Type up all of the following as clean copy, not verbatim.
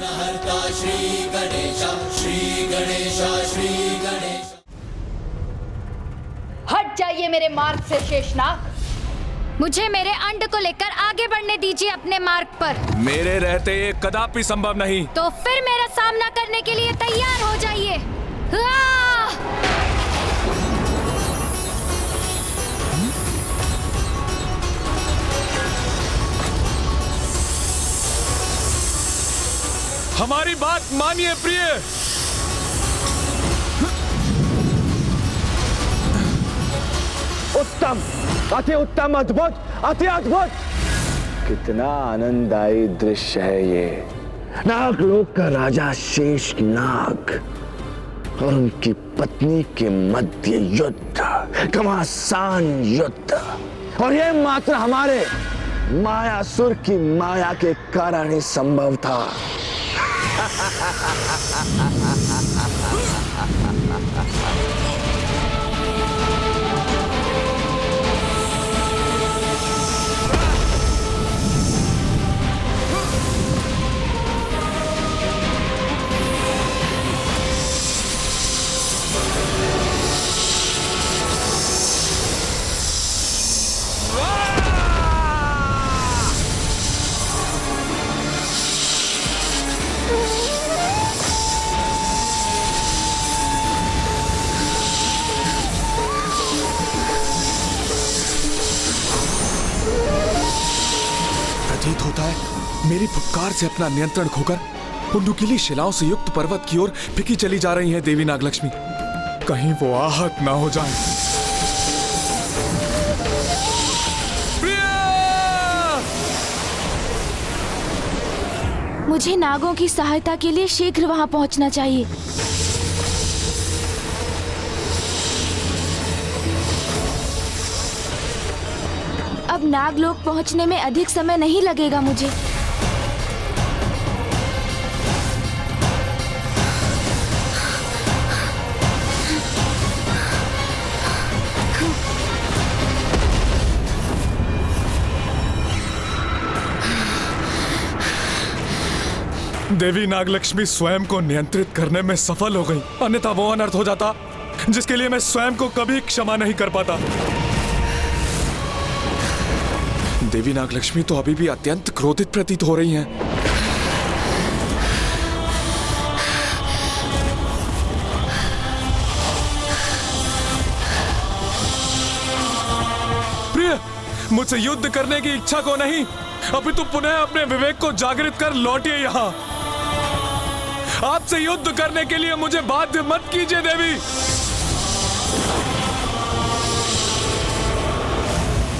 विघ्नहर्ता श्री गणेश, श्री गणेश, श्री गणेश। हट जाइए मेरे मार्ग से शेषनाग। मुझे मेरे अंड को लेकर आगे बढ़ने दीजिए अपने मार्ग पर। मेरे रहते ये कदापि संभव नहीं। तो फिर मेरा सामना करने के लिए तैयार हो जाइए। हमारी बात मानिए प्रिय। उत्तम, अति उत्तम, अद्भुत, अति अद्भुत। कितना आनंददायी दृश्य है ये। नागलोक का राजा शेष नाग और उनकी पत्नी के मध्य युद्ध, घमासान युद्ध, और ये मात्र हमारे मायासुर की माया के कारण ही संभव था। प्रतीत होता है मेरी फुफकार से अपना नियंत्रण खोकर उन नुकीली शिलाओं से युक्त पर्वत की ओर फिकी चली जा रही है देवी नागलक्ष्मी। कहीं वो आहत ना हो जाए। मुझे नागों की सहायता के लिए शीघ्र वहां पहुंचना चाहिए। अब नागलोक पहुंचने में अधिक समय नहीं लगेगा मुझे। देवी नागलक्ष्मी स्वयं को नियंत्रित करने में सफल हो गई, अन्यथा वो अनर्थ हो जाता जिसके लिए मैं स्वयं को कभी क्षमा नहीं कर पाता। देवी नागलक्ष्मी तो अभी भी अत्यंत क्रोधित प्रतीत हो रही हैं। प्रिय, मुझसे युद्ध करने की इच्छा को नहीं, अभी तो पुनः अपने विवेक को जागृत कर लौटिए यहाँ। आपसे युद्ध करने के लिए मुझे बाध्य मत कीजिए देवी।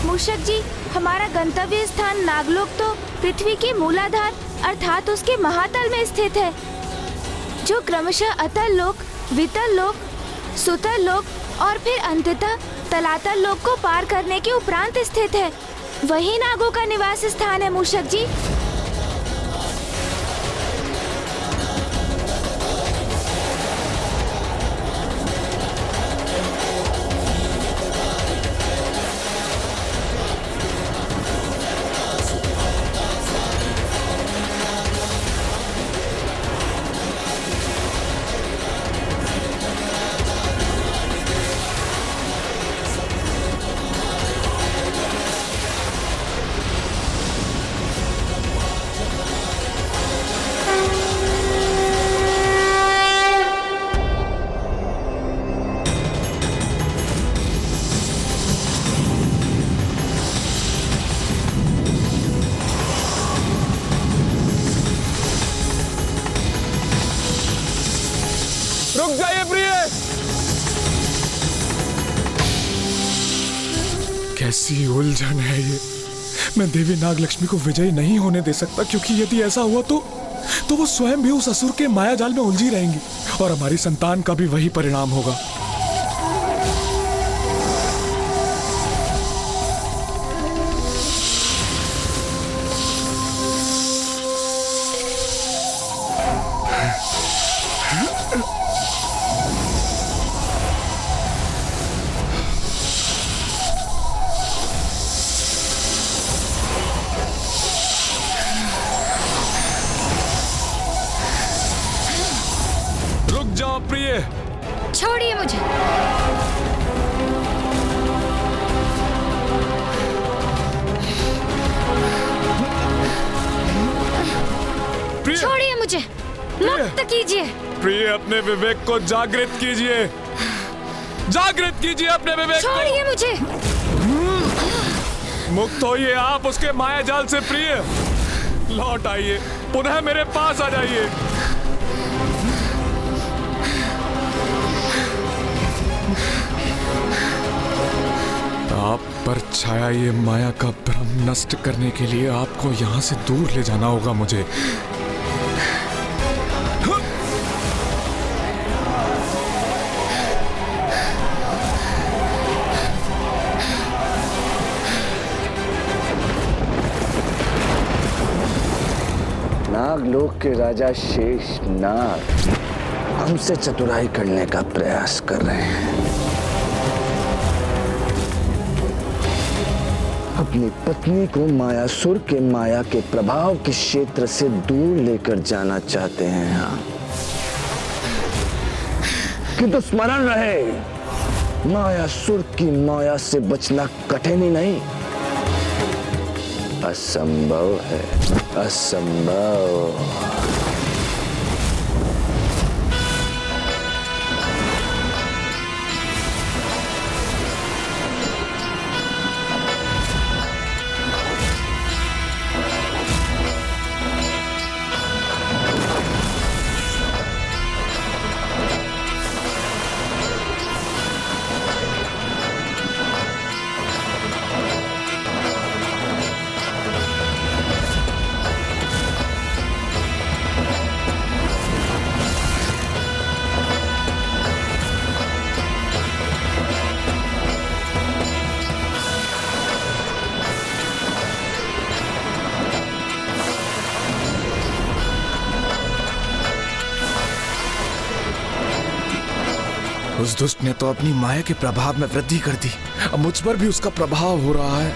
मूषक जी, हमारा गंतव्य स्थान नागलोक तो पृथ्वी के मूलाधार अर्थात उसके महातल में स्थित है, जो क्रमशः अतल लोक, वितल लोक, सुतल लोक और फिर अंततः तलातल लोक को पार करने के उपरांत स्थित है। वही नागों का निवास स्थान है मूषक जी। रुक जाइए प्रिय। कैसी उलझन है ये। मैं देवी नागलक्ष्मी को विजयी नहीं होने दे सकता, क्योंकि यदि ऐसा हुआ तो वो स्वयं भी उस असुर के मायाजाल में उलझी रहेंगी और हमारी संतान का भी वही परिणाम होगा। जाओ प्रिय। छोड़िए मुझे। प्रिय, छोड़िए मुझे, मुक्त कीजिए। प्रिय अपने विवेक को जागृत कीजिए, जागृत कीजिए अपने विवेक को। छोड़िए मुझे। मुक्त होइए आप उसके माया जाल से प्रिय। लौट आइए, पुनः मेरे पास आ जाइए। आप पर छाया ये माया का भ्रम नष्ट करने के लिए आपको यहां से दूर ले जाना होगा मुझे। नागलोक के राजा शेष नाग हमसे चतुराई करने का प्रयास कर रहे हैं। अपनी पत्नी को मायासुर के माया के प्रभाव के क्षेत्र से दूर लेकर जाना चाहते हैं। हाँ, किंतु स्मरण रहे, मायासुर की माया से बचना कठिन ही नहीं, असंभव है, असंभव। उस दुष्ट ने तो अपनी माया के प्रभाव में वृद्धि कर दी, अब मुझ पर भी उसका प्रभाव हो रहा है।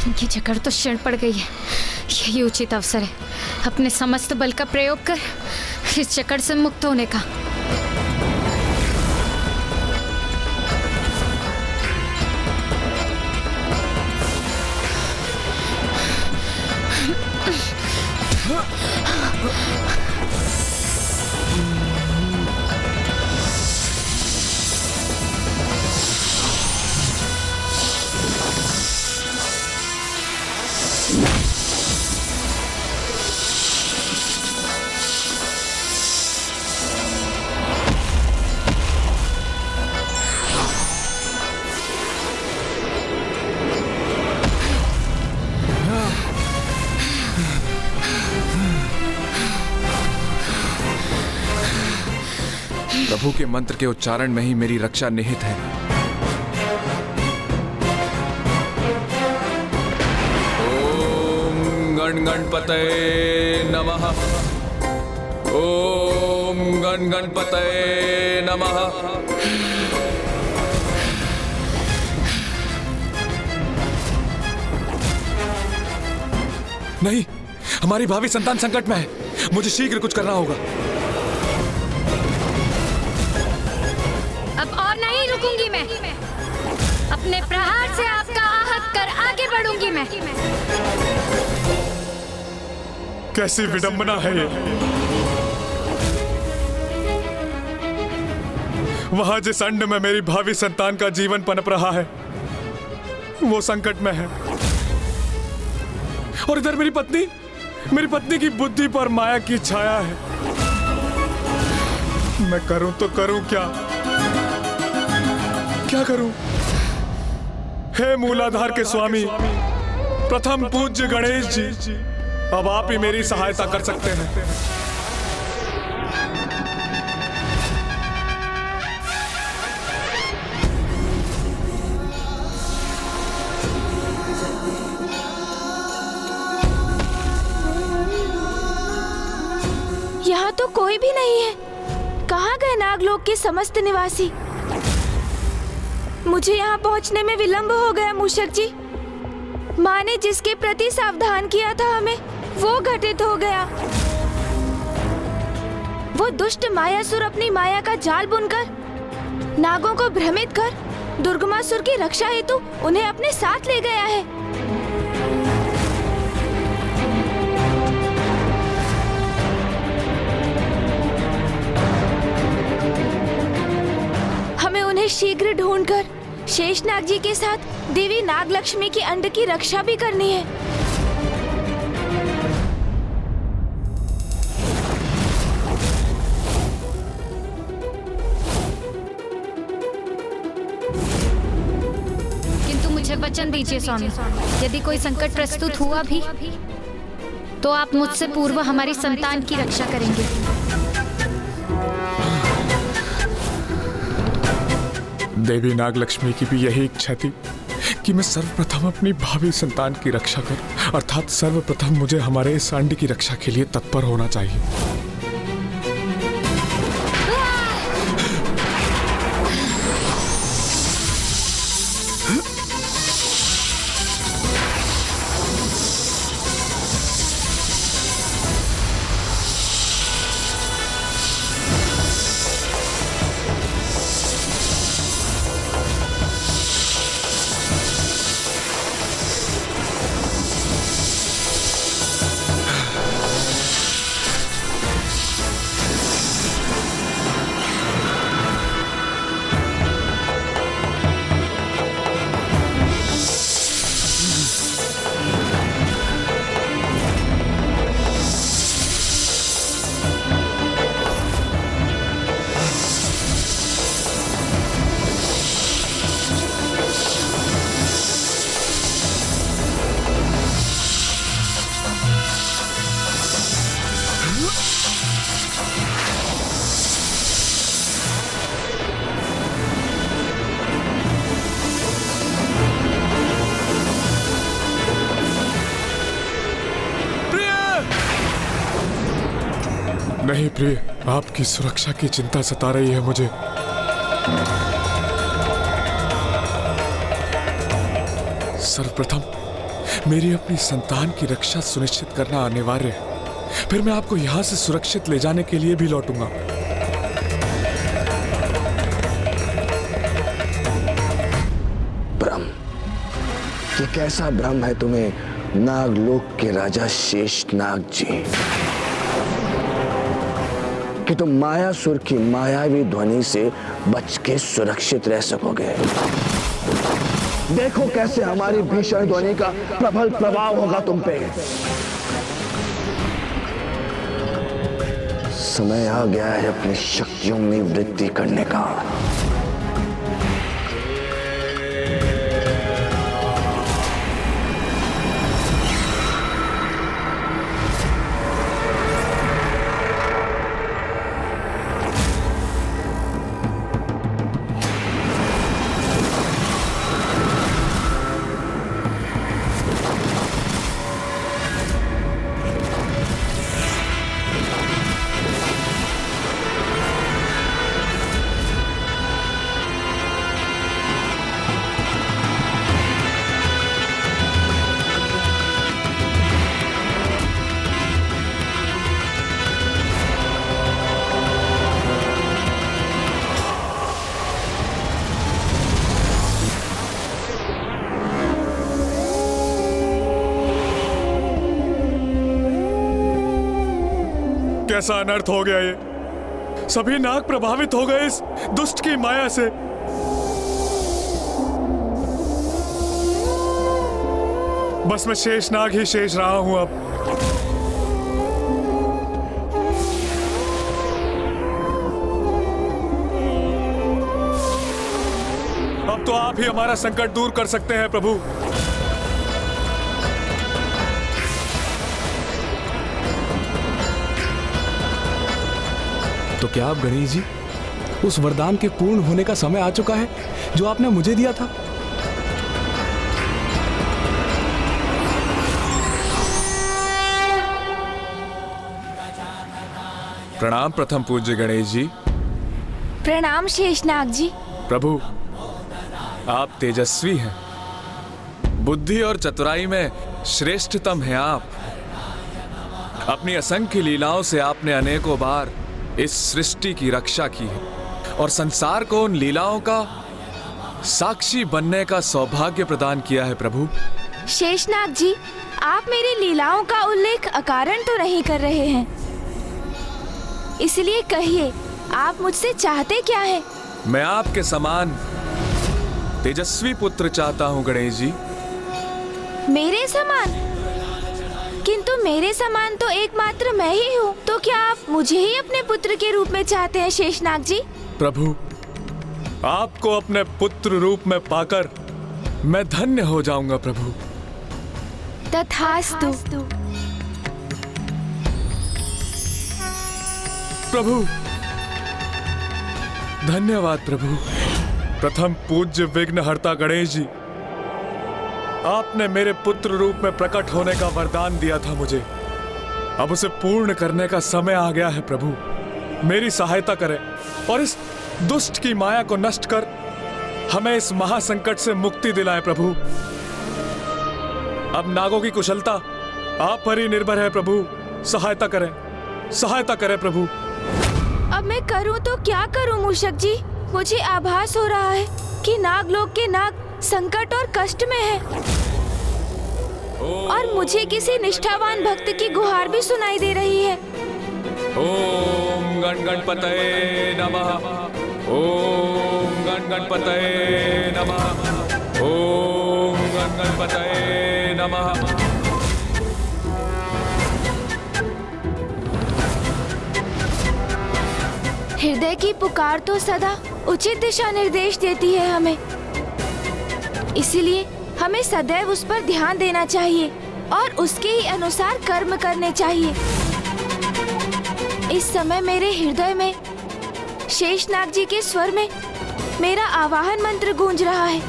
इनकी जकड़ तो क्षण पड़ गई है, यही उचित अवसर है अपने समस्त बल का प्रयोग कर इस चक्कर से मुक्त होने का। प्रभु के मंत्र के उच्चारण में ही मेरी रक्षा निहित है। ओम गण गणपतये नमः। ओम गण गणपतये नमः। नहीं, हमारी भावी संतान संकट में है, मुझे शीघ्र कुछ करना होगा। अब और नहीं रुकूंगी मैं, अपने प्रहार से आपका आहत कर आगे बढ़ूंगी मैं। कैसी विडंबना है ये। वहां जिस अंड में मेरी भावी संतान का जीवन पनप रहा है वो संकट में है, और इधर मेरी पत्नी की बुद्धि पर माया की छाया है। मैं करूं तो करूं क्या करूं? हे मूलाधार के स्वामी, प्रथम पूज्य गणेश जी, अब आप ही मेरी सहायता कर सकते हैं। तो कोई भी नहीं है। कहाँ गए नागलोक के समस्त निवासी? मुझे यहाँ पहुँचने में विलंब हो गया मूषक जी। माँ ने जिसके प्रति सावधान किया था हमें, वो घटित हो गया। वो दुष्ट मायासुर अपनी माया का जाल बुनकर नागों को भ्रमित कर दुर्गमासुर की रक्षा हेतु उन्हें अपने साथ ले गया है। हमें उन्हें शीघ्र ढूंढकर शेषनाग जी के साथ देवी नागलक्ष्मी की अंड की रक्षा भी करनी है। किंतु मुझे वचन दीजिए स्वामी, यदि कोई संकट प्रस्तुत हुआ भी तो आप मुझसे पूर्व हमारी संतान की रक्षा करेंगे। देवी नागलक्ष्मी की भी यही इच्छा थी कि मैं सर्वप्रथम अपनी भावी संतान की रक्षा करूं, अर्थात सर्वप्रथम मुझे हमारे इस अंड की रक्षा के लिए तत्पर होना चाहिए। नहीं प्रिय, आपकी सुरक्षा की चिंता सता रही है मुझे। सर्वप्रथम मेरी अपनी संतान की रक्षा सुनिश्चित करना अनिवार्य है, फिर मैं आपको यहां से सुरक्षित ले जाने के लिए भी लौटूंगा। भ्रम, ये कैसा भ्रम है तुम्हें नागलोक के राजा शेषनाग जी, कि तुम मायासुर की मायावी ध्वनि से बच के सुरक्षित रह सकोगे। देखो कैसे हमारी भीषण ध्वनि का प्रबल प्रभाव होगा तुम पे। समय आ गया है अपनी शक्तियों में वृद्धि करने का। कैसा अनर्थ हो गया ये। सभी नाग प्रभावित हो गए इस दुष्ट की माया से। बस मैं शेषनाग ही शेष रहा हूं अब। अब तो आप ही हमारा संकट दूर कर सकते हैं प्रभु। तो क्या आप गणेश जी, उस वरदान के पूर्ण होने का समय आ चुका है जो आपने मुझे दिया था? प्रणाम प्रथम पूज्य गणेश जी। प्रणाम शेषनाग जी। प्रभु, आप तेजस्वी हैं, बुद्धि और चतुराई में श्रेष्ठतम हैं आप। अपनी असंख्य लीलाओं से आपने अनेकों बार इस सृष्टि की रक्षा की है और संसार को उन लीलाओं का साक्षी बनने का सौभाग्य प्रदान किया है। प्रभु शेषनाग जी, आप मेरी लीलाओं का उल्लेख अकारण तो नहीं कर रहे हैं, इसलिए कहिए आप मुझसे चाहते क्या है? मैं आपके समान तेजस्वी पुत्र चाहता हूँ गणेश जी। मेरे समान? किंतु मेरे समान तो एकमात्र मैं ही हूँ, तो क्या आप मुझे ही अपने पुत्र के रूप में चाहते हैं शेषनाग जी? प्रभु, आपको अपने पुत्र रूप में पाकर मैं धन्य हो जाऊंगा प्रभु। तथास्तु। प्रभु, धन्यवाद प्रभु। प्रथम पूज्य विघ्नहर्ता गणेश जी, आपने मेरे पुत्र रूप में प्रकट होने का वरदान दिया था मुझे। अब उसे पूर्ण करने का समय आ गया है प्रभु। मेरी सहायता करें और इस दुष्ट की माया को नष्ट कर हमें इस महासंकट से मुक्ति दिलाएं प्रभु। अब नागों की कुशलता आप पर ही निर्भर है प्रभु। सहायता करें, सहायता करें प्रभु। अब मैं करूं तो क्या करूं मूषक जी? मुझे आभास हो रहा है कि नागलोक के नाग संकट और कष्ट में है और मुझे किसी निष्ठावान भक्त की गुहार भी सुनाई दे रही है। ओम गण गणपतये नमः। ओम गण गणपतये नमः। ओम गण गणपतये नमः। हृदय की पुकार तो सदा उचित दिशा निर्देश देती है हमें, इसलिए हमें सदैव उस पर ध्यान देना चाहिए और उसके ही अनुसार कर्म करने चाहिए। इस समय मेरे हृदय में शेषनाग जी के स्वर में मेरा आवाहन मंत्र गूंज रहा है,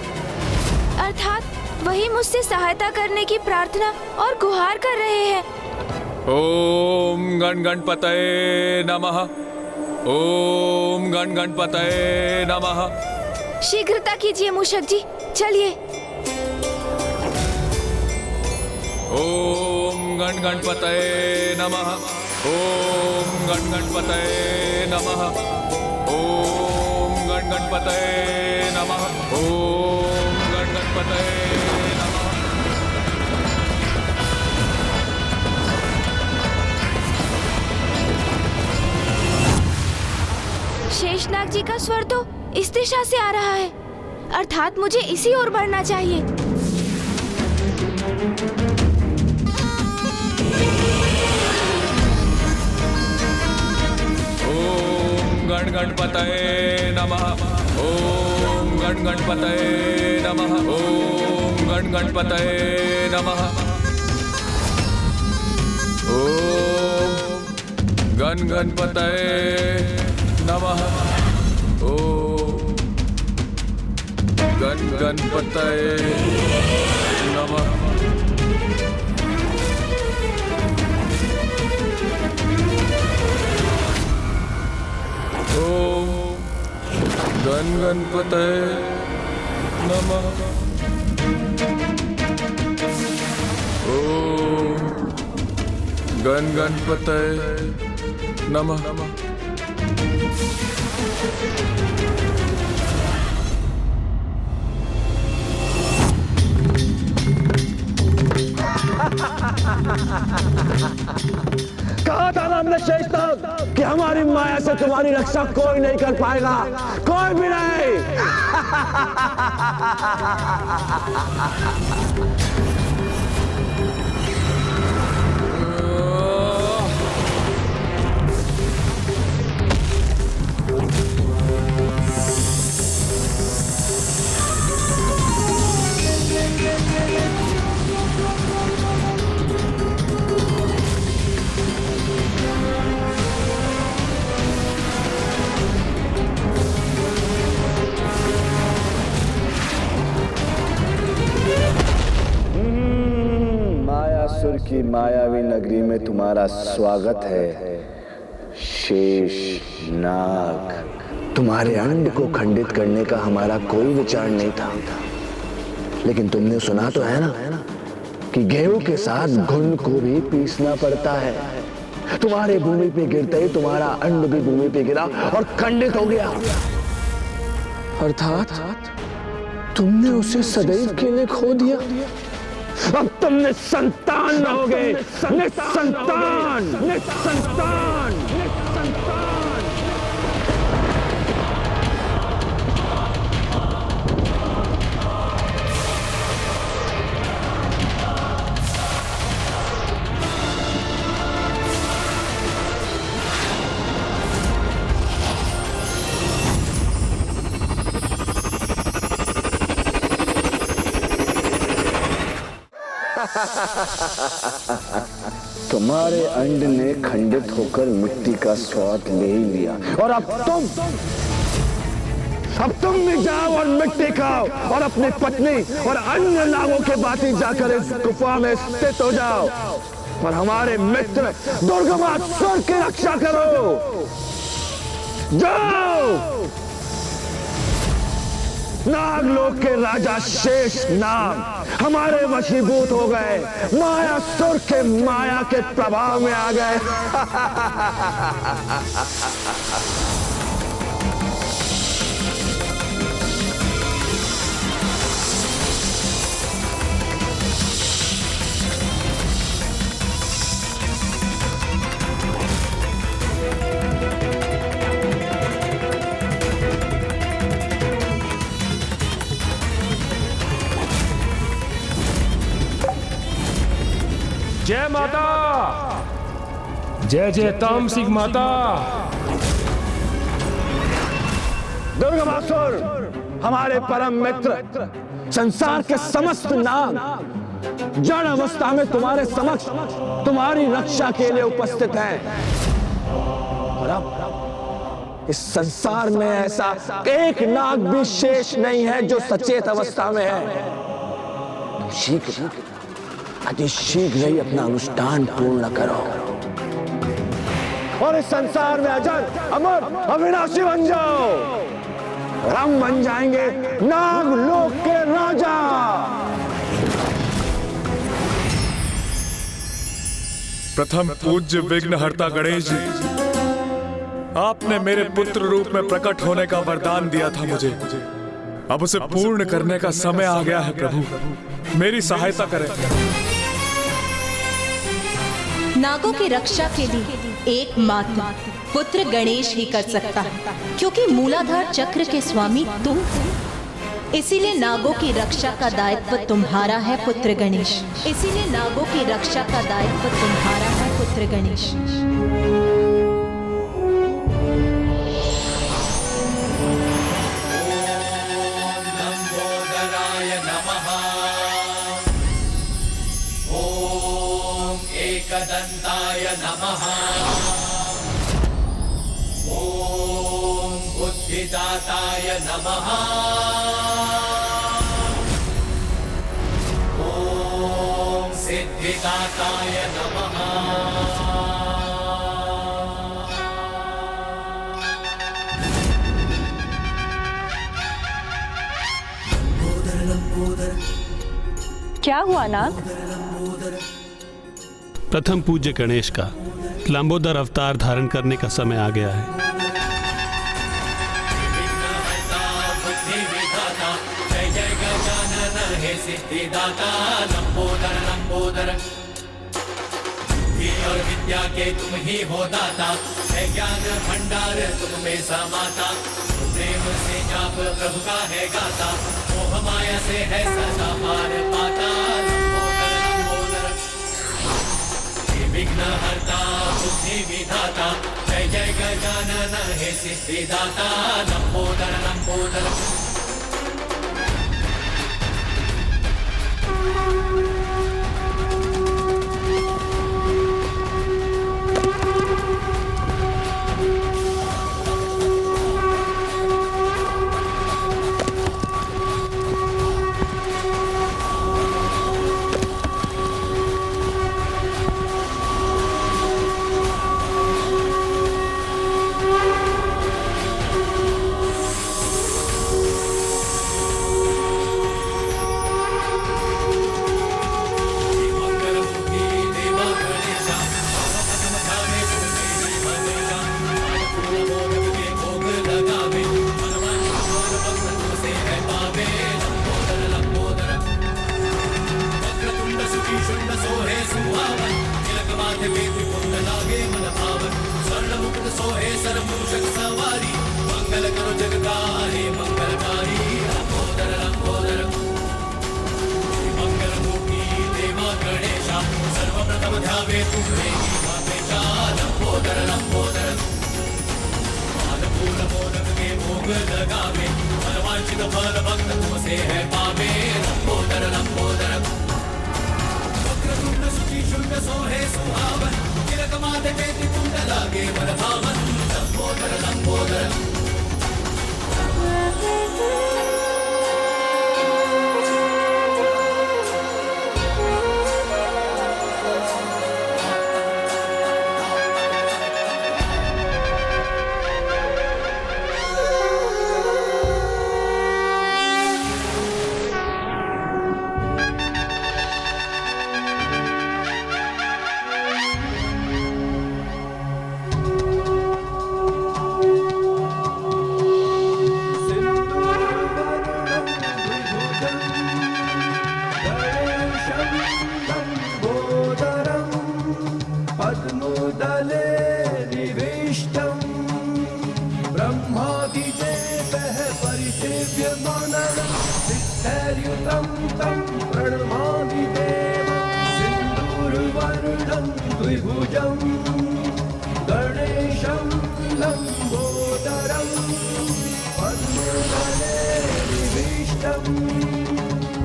अर्थात वही मुझसे सहायता करने की प्रार्थना और गुहार कर रहे हैं। ओम गण गणपतये नमः। ओम गण गणपतये नमः। शीघ्रता कीजिए मूषक जी, चलिए। ओम गण गणपतये नमः। ओम गण गणपतये नमः। ओम गण गणपतये नमः। ओम गण गणपतये नमः। शेषनाग जी का स्वर तो इस दिशा से आ रहा है, अर्थात मुझे इसी ओर बढ़ना चाहिए। ओम गण गणपतये नमः। ओम गण गणपतये नमः। ओम गण गणपतये नमः। ओम गण गणपतये नमः। ओम गण गणपतये नमः। ओम गण गणपतये नमः। ओम गण गणपतये नमः। कहा था ना हमने शेषनाग कि हमारी माया से तुम्हारी रक्षा कोई नहीं कर पाएगा, कोई भी नहीं। मायासुर की मायावी नगरी में तुम्हारा स्वागत है शेष नाग, तुम्हारे अंड को खंडित करने का हमारा कोई विचार नहीं था, लेकिन तुमने सुना तो है ना कि गेहूं के साथ घुन को भी पीसना पड़ता है। तुम्हारे भूमि पे गिरते ही तुम्हारा अंड भी भूमि पे गिरा और खंडित हो गया, अर्थात तुमने उसे सदैव के लिए खो दिया। अब तुम निसंतान रहोगे, निसंतान, निसंतान, निसंतान। तुम्हारे अंड ने खंडित होकर मिट्टी का स्वाद ले ही लिया और अब तुम भी जाओ और मिट्टी खाओ और अपनी पत्नी और अन्य नागों के बाती जाकर इस गुफा में स्थित हो जाओ और हमारे मित्र दुर्गमासुर की रक्षा करो। जाओ। नागलोक के राजा शेष नाग हमारे वशीभूत हो गए, मायासुर के माया के प्रभाव में आ गए। जय माता, जय जय तामसिक माता। दुर्गमासुर हमारे परम मित्र, संसार के समस्त नाग जड़ अवस्था में तुम्हारे समक्ष तुम्हारी रक्षा के लिए उपस्थित हैं। और अब इस संसार में ऐसा एक नाग भी शेष नहीं है जो सचेत अवस्था में है। तुम शीघ्र, अति शीघ्र ही अपना अनुष्ठान पूर्ण करो और इस संसार में अजर, अमर, अविनाशी बन जाओ। और हम बन जाएंगे नागलोक के राजा। प्रथम पूज्य विघ्नहर्ता गणेश जी, आपने मेरे पुत्र रूप में प्रकट होने का वरदान दिया था मुझे। अब उसे पूर्ण करने का समय आ गया है। प्रभु मेरी सहायता करें। नागों की रक्षा के लिए एकमात्र पुत्र गणेश ही कर सकता है, क्योंकि मूलाधार चक्र के स्वामी तुम हो। इसीलिए नागों की रक्षा का दायित्व तुम्हारा है पुत्र गणेश। इसीलिए नागों की रक्षा का दायित्व तुम्हारा है पुत्र गणेश। एकदन्ताय नमः। ओम बुद्धिदाताय नमः। ओम सिद्धिदाताय नमः। क्या हुआ नाग? प्रथम पूज्य गणेश का लंबोदर अवतार धारण करने का समय आ गया है। जय जय गजानन हे सिद्धिदाता लंबोदर लंबोदर। बुद्धि और विद्या के तुम ही हो दाता, है ज्ञान भंडार तुम में समाता। प्रेम से जाप प्रभु का है गाता, मोह माया से है सदा पार पाता। विघ्नहर्ता बुद्धि विधाता, जय जय गजानन हे सिद्धिदाता लंबोदर लंबोदर। सर मूषक सवारी मंगल करो जगदारे मंगलकारी लंबोदर लंबोदर मंगलमूर्ती देवा गणेशा सर्वप्रथम ध्यावे तुम्हे मातेचा लंबोदर लंबोदर फूल मोदक के भोग लगावे मनवांछित फल भक्त तुमसे है पावे लंबोदर लंबोदर वक्रतुंड सुखी शुंड सोहे सुहावन तिलक माथे पेति कुंड लागे मन भावन लंबोदर लंबोदर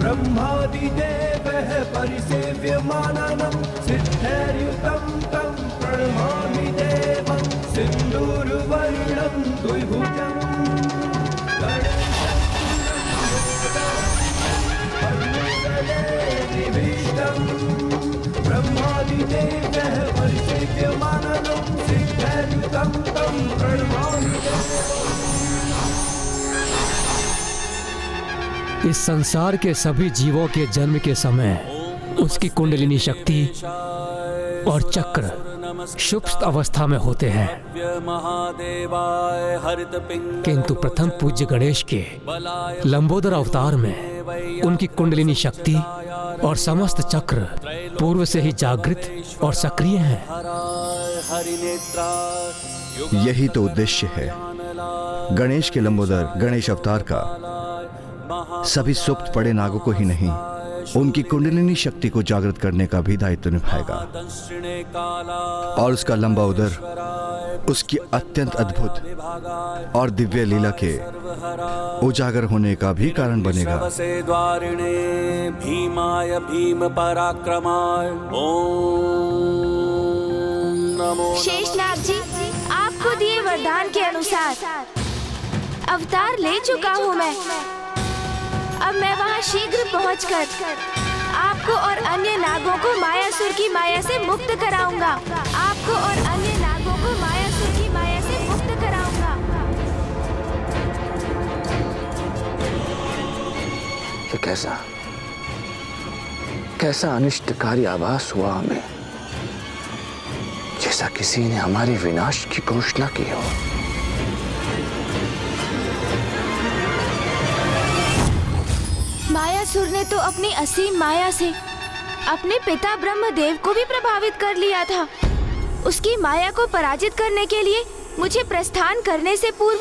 ब्रह्मादिदेवः परिसेव्यमाननं सिद्धैर्युतं तं प्रणमामि देवं सिन्दूरवर्णं द्विभुजं ब्रह्मादिदेवः परिसेव्यमाननं सिद्धैर्युतं तं प्रणमामि देवं। इस संसार के सभी जीवों के जन्म के समय उसकी कुंडलिनी शक्ति और चक्र सुप्त अवस्था में होते हैं, किंतु प्रथम पूज्य गणेश के लंबोदर अवतार में उनकी कुंडलिनी शक्ति और समस्त चक्र पूर्व से ही जागृत और सक्रिय हैं। यही तो उद्देश्य है गणेश के लंबोदर गणेश अवतार का। सभी सुप्त पड़े नागों को ही नहीं, उनकी कुंडलिनी शक्ति को जागृत करने का भी दायित्व निभाएगा और उसका लंबा उदर उसकी अत्यंत अद्भुत और दिव्य लीला के उजागर होने का भी कारण बनेगा। भीमाय भीम पराक्रमाय ओम नमो। शेषनाग जी, आपको दिए वरदान के अनुसार अवतार ले चुका हूँ मैं। अब मैं वहाँ शीघ्र पहुँचकर आपको और अन्य नागों को मायासुर की माया से मुक्त कराऊंगा। आपको और अन्य नागों को मायासुर की माया से मुक्त कराऊंगा। ये कैसा अनिष्टकारी आभास हुआ हमें, जैसा किसी ने हमारे विनाश की घोषणा की हो। मायासुर ने तो अपनी असीम माया से अपने पिता ब्रह्मदेव को भी प्रभावित कर लिया था। उसकी माया को पराजित करने के लिए मुझे प्रस्थान करने से पूर्व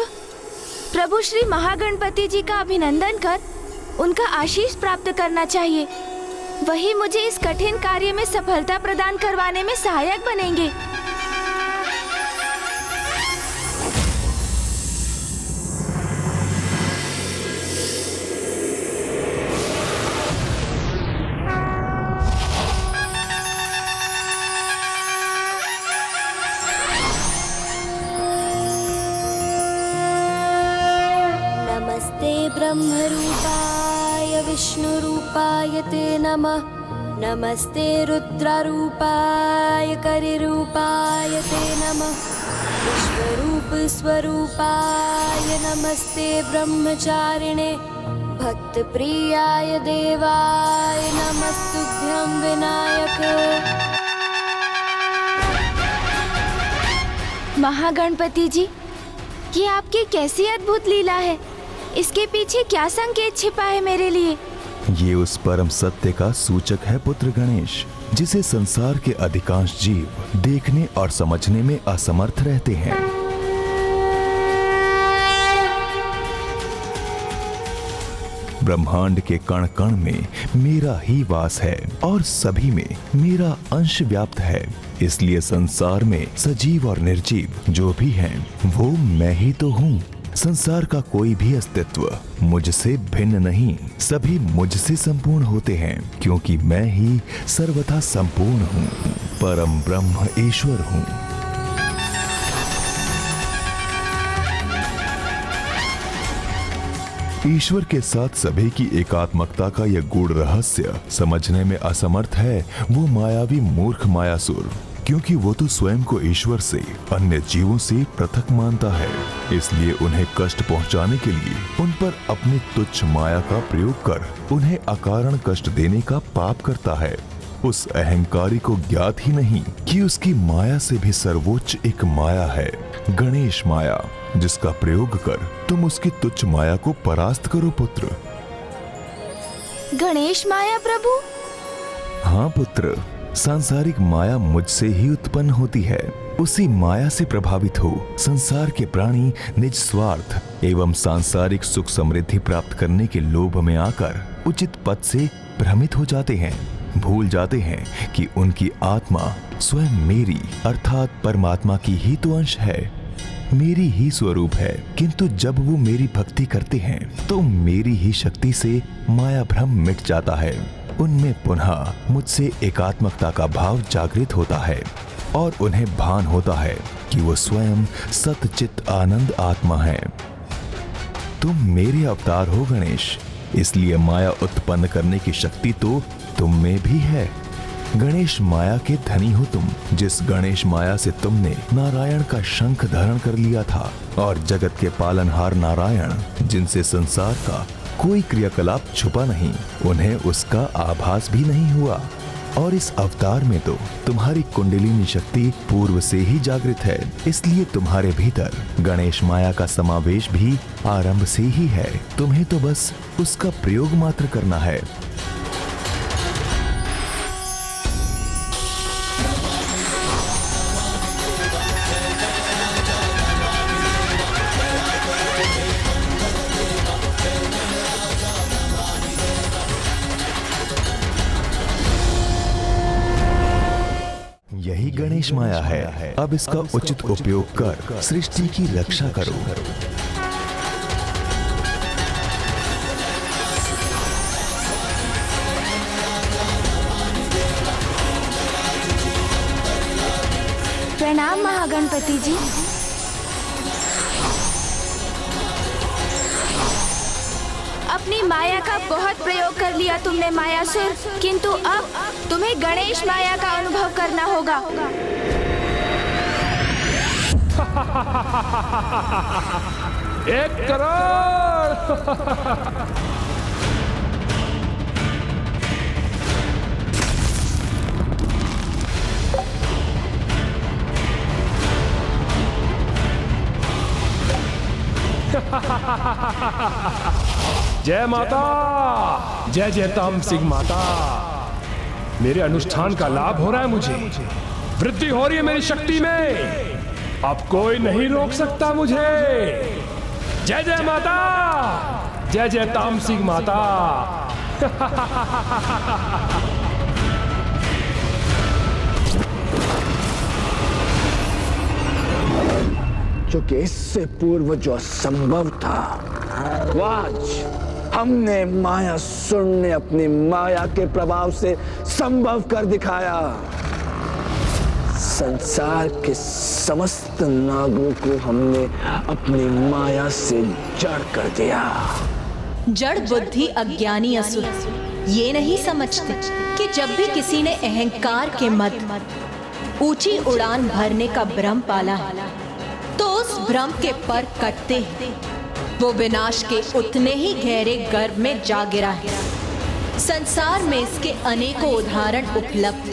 प्रभु श्री महागणपति जी का अभिनंदन कर उनका आशीष प्राप्त करना चाहिए। वही मुझे इस कठिन कार्य में सफलता प्रदान करवाने में सहायक बनेंगे। ब्रह्मरूपाय विष्णुरूपाय ते नमः। नमस्ते रुद्ररूपाय करिरूपाय ते नमः। विश्वरूप स्वरूपाय नमस्ते ब्रह्मचारिणे भक्तप्रियाय देवाय नमस्तुभ्यं विनायक। महागणपति जी, ये आपकी कैसी अद्भुत लीला है। इसके पीछे क्या संकेत छिपा है मेरे लिए? ये उस परम सत्य का सूचक है पुत्र गणेश, जिसे संसार के अधिकांश जीव देखने और समझने में असमर्थ रहते हैं। ब्रह्मांड के कण कण में मेरा ही वास है और सभी में मेरा अंश व्याप्त है। इसलिए संसार में सजीव और निर्जीव जो भी हैं, वो मैं ही तो हूँ। संसार का कोई भी अस्तित्व मुझसे भिन्न नहीं, सभी मुझसे संपूर्ण होते हैं, क्योंकि मैं ही सर्वथा संपूर्ण हूँ, परम ब्रह्म ईश्वर हूँ। ईश्वर के साथ सभी की एकात्मकता का यह गूढ़ रहस्य समझने में असमर्थ है वो मायावी मूर्ख मायासुर, क्योंकि वो तो स्वयं को ईश्वर से अन्य जीवों से पृथक मानता है। इसलिए उन्हें कष्ट पहुंचाने के लिए उन पर अपनी तुच्छ माया का प्रयोग कर उन्हें अकारण कष्ट देने का पाप करता है। उस अहंकारी को ज्ञात ही नहीं कि उसकी माया से भी सर्वोच्च एक माया है, गणेश माया, जिसका प्रयोग कर तुम उसकी तुच्छ माया को परास्त करो पुत्र। गणेश माया प्रभु? हाँ पुत्र, सांसारिक माया मुझसे ही उत्पन्न होती है। उसी माया से प्रभावित हो संसार के प्राणी निज स्वार्थ एवं सांसारिक सुख समृद्धि प्राप्त करने के लोभ में आकर उचित पद से भ्रमित हो जाते हैं, भूल जाते हैं कि उनकी आत्मा स्वयं मेरी अर्थात परमात्मा की ही तो अंश है, मेरी ही स्वरूप है। किंतु जब वो मेरी भक्ति करते हैं तो मेरी ही शक्ति से माया भ्रम मिट जाता है। उनमें पुनः मुझसे एकात्मकता का भाव जागृत होता है और उन्हें भान होता है कि वो स्वयं सतचित आनंद आत्मा है। तुम मेरे अवतार हो गणेश, इसलिए माया उत्पन्न करने की शक्ति तो तुम में भी है। गणेश माया के धनी हो तुम। जिस गणेश माया से तुमने नारायण का शंख धारण कर लिया था और जगत के पालनहार नारायण, जिनसे संसार का कोई क्रियाकलाप छुपा नहीं, उन्हें उसका आभास भी नहीं हुआ। और इस अवतार में तो तुम्हारी कुंडलिनी शक्ति पूर्व से ही जागृत है, इसलिए तुम्हारे भीतर गणेश माया का समावेश भी आरंभ से ही है। तुम्हें तो बस उसका प्रयोग मात्र करना है। यही गणेश माया है। अब इसका उचित उपयोग कर सृष्टि की रक्षा करो। प्रणाम महागणपति जी। अपनी माया का बहुत प्रयोग कर लिया तुमने मायासुर, किंतु अब तुम्हें गणेश माया का अनुभव करना होगा। 1 करोड़। जय माता, जय जय तामसिंह माता। मेरे अनुष्ठान का लाभ हो रहा है, मुझे वृद्धि हो रही है मेरी शक्ति में। अब कोई नहीं रोक सकता मुझे। जय जय माता, जय जय तामसिंह माता। क्योंकि इससे पूर्व जो असंभव था, वो आज हमने मायासुर ने अपनी माया के प्रभाव से संभव कर दिखाया। संसार के समस्त नागों को हमने अपनी माया से जड़ कर दिया। जड़ बुद्धि अज्ञानी असुर ये नहीं समझते कि जब भी किसी ने अहंकार के मद ऊंची उड़ान भरने का भ्रम पाला है, तो उस भ्रम के पर कटते ही वो विनाश के उतने ही गहरे गर्भ में जा गिरा है। संसार में इसके अनेकों उदाहरण उपलब्ध,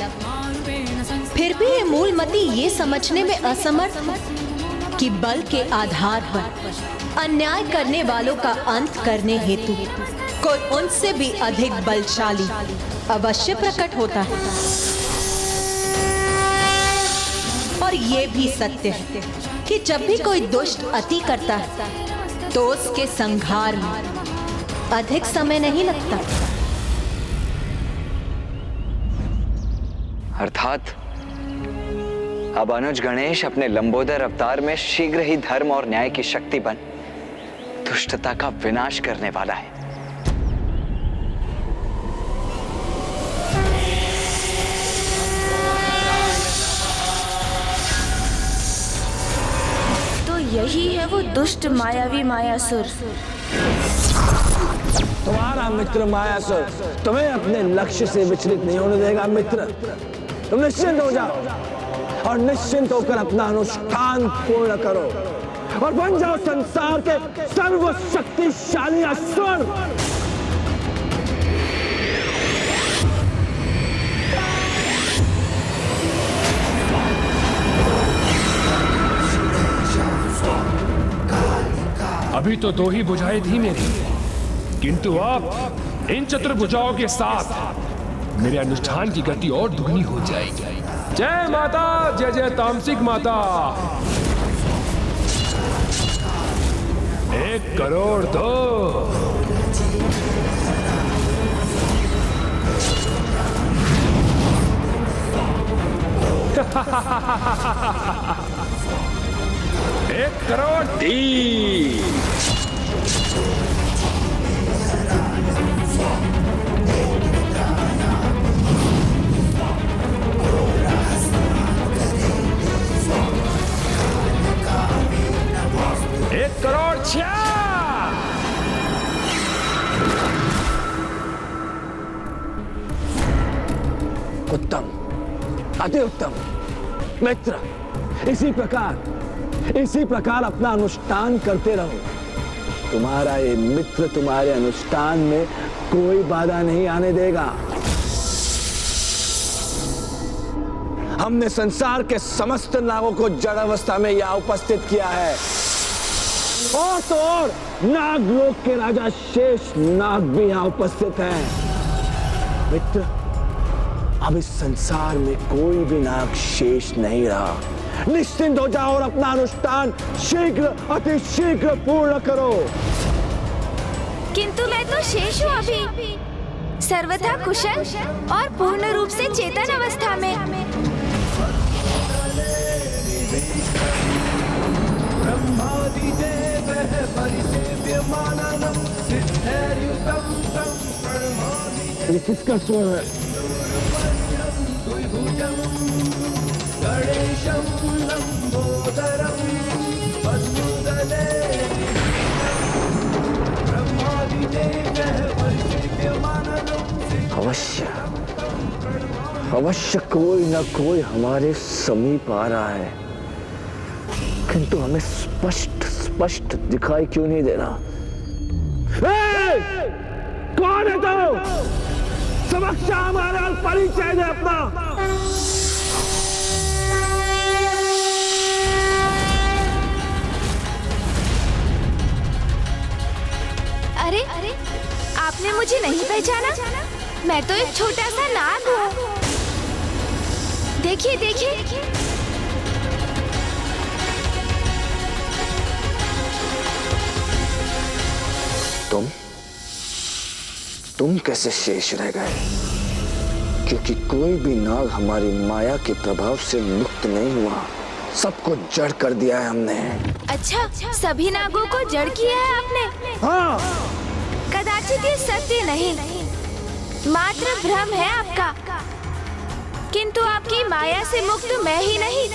फिर भी ये मूलमती ये समझने में असमर्थ कि बल के आधार पर अन्याय करने वालों का अंत करने हेतु कोई उनसे भी अधिक बलशाली अवश्य प्रकट होता है। और ये भी सत्य है कि जब भी कोई दुष्ट अति करता है तो उसके संहार में अधिक समय नहीं लगता। अर्थात अब अनुज गणेश अपने लंबोदर अवतार में शीघ्र ही धर्म और न्याय की शक्ति बन दुष्टता का विनाश करने वाला है। तो यही है वो दुष्ट मायावी मायासुर। तुम्हारा मित्र मायासुर तुम्हें अपने लक्ष्य से विचलित नहीं होने देगा। मित्र, तुम निश्चिंत हो जाओ और निश्चिंत होकर अपना अनुष्ठान पूर्ण करो और बन जाओ संसार के सर्वशक्तिशाली असुर। अभी तो 2 ही भुजाएं थी मेरी, किंतु अब इन चतुर्भुजाओं के साथ मेरे अनुष्ठान की गति और दुगनी हो जाएगी। जय माता, जय जय तामसिक माता। 1 करोड़ दो। एक करोड़ दी। एक करोड़ 6। उत्तम, अति उत्तम। मित्र, इसी प्रकार अपना अनुष्ठान करते रहो। तुम्हारा ये मित्र तुम्हारे अनुष्ठान में कोई बाधा नहीं आने देगा। हमने संसार के समस्त नागों को जड़ अवस्था में यहाँ उपस्थित किया है और तो और नागलोक के राजा शेष नाग भी यहाँ उपस्थित हैं। मित्र, अब इस संसार में कोई भी नाग शेष नहीं रहा। निश्चिंत हो जाओ और अपना अनुष्ठान शीघ्र, अति शीघ्र पूर्ण करो। किंतु मैं तो शेष हूँ अभी, सर्वथा कुशल और पूर्ण रूप से चेतन अवस्था में। ये किसका स्वर है? अवश्य कोई न कोई हमारे समीप आ रहा है, किंतु हमें स्पष्ट दिखाई क्यों नहीं दे रहा? कौन है तू? समक्ष हमारा परिचय दे अपना। अरे, आपने मुझे नहीं पहचाना? मैं तो एक छोटा सा नाग हूँ। देखिए देखिए। तुम कैसे शेष रह गए? क्योंकि कोई भी नाग हमारी माया के प्रभाव से मुक्त नहीं हुआ। सबको जड़ कर दिया है हमने। अच्छा, सभी नागों को जड़ किया है आपने? हाँ। कदाचित ये सत्य नहीं, मात्र भ्रम है आपका। किंतु आपकी माया से मुक्त मैं ही नहीं,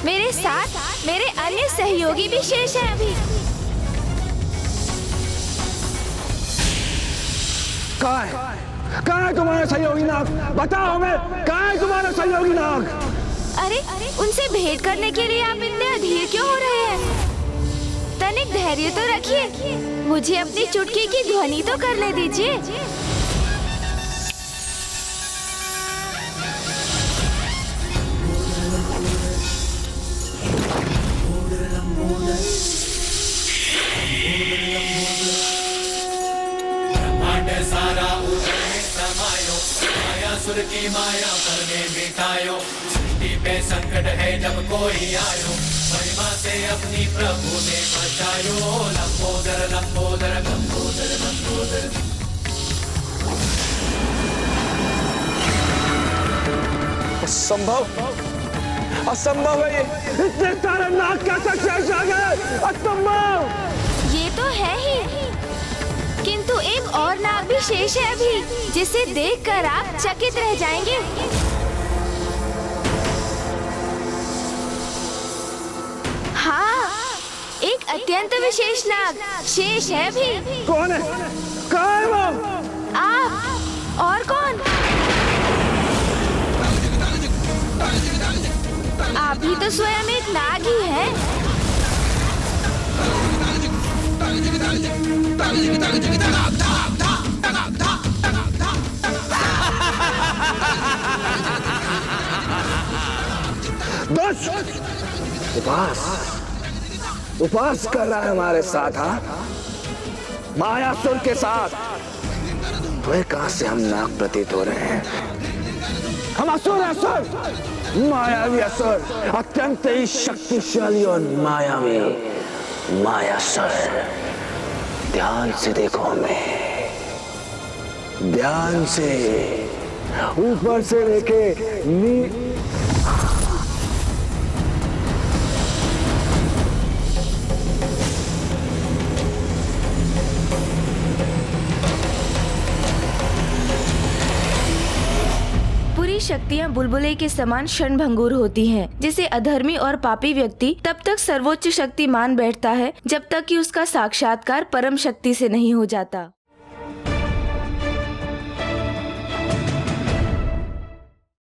मेरे साथ मेरे अन्य सहयोगी भी शेष हैं अभी। कहाँ है तुम्हारा सहयोगी नाग? बताओ हमें, कहाँ है तुम्हारा सहयोगी नाग? अरे, उनसे भेंट करने के लिए आप इतने अधीर क्यों हो रहे हैं? तनिक धैर्य तो रखिए, मुझे अपनी चुटकी की ध्वनि तो करने दीजिए। सारा उदर में समायो, माया असुर की माया पर ने मिटायो, सृष्टि पे संकट है जब कोई आयो, महिमा से अपनी प्रभु ने बचायो। लंबोदर लंबोदर लंबोदर लंबोदर। असंभव, असंभव है ये, इतने सारे नाग कैसे शेष आ गए? असंभव। ये तो है ही, किंतु एक और नाग भी शेष है अभी, जिसे देखकर आप चकित रह जाएंगे। हाँ, एक अत्यंत विशेष नाग शेष है भी। कौन है? कहाँ है वो? आप और कौन? आप भी तो स्वयं एक नाग ही हैं। बस उपास कर रहा है हमारे साथ, हाँ? मायासुर के साथ। तुम्हें कहां से हम नाग प्रतीत हो रहे हैं? हम असुर हैं, असुर, मायावी असुर, अत्यंत ही शक्तिशाली और मायावी मायासुर। ध्यान से देखो हमें, ध्यान से, ऊपर से लेके शक्तियाँ बुलबुले के समान क्षणभंगुर होती हैं, जिसे अधर्मी और पापी व्यक्ति तब तक सर्वोच्च शक्ति मान बैठता है जब तक कि उसका साक्षात्कार परम शक्ति से नहीं हो जाता।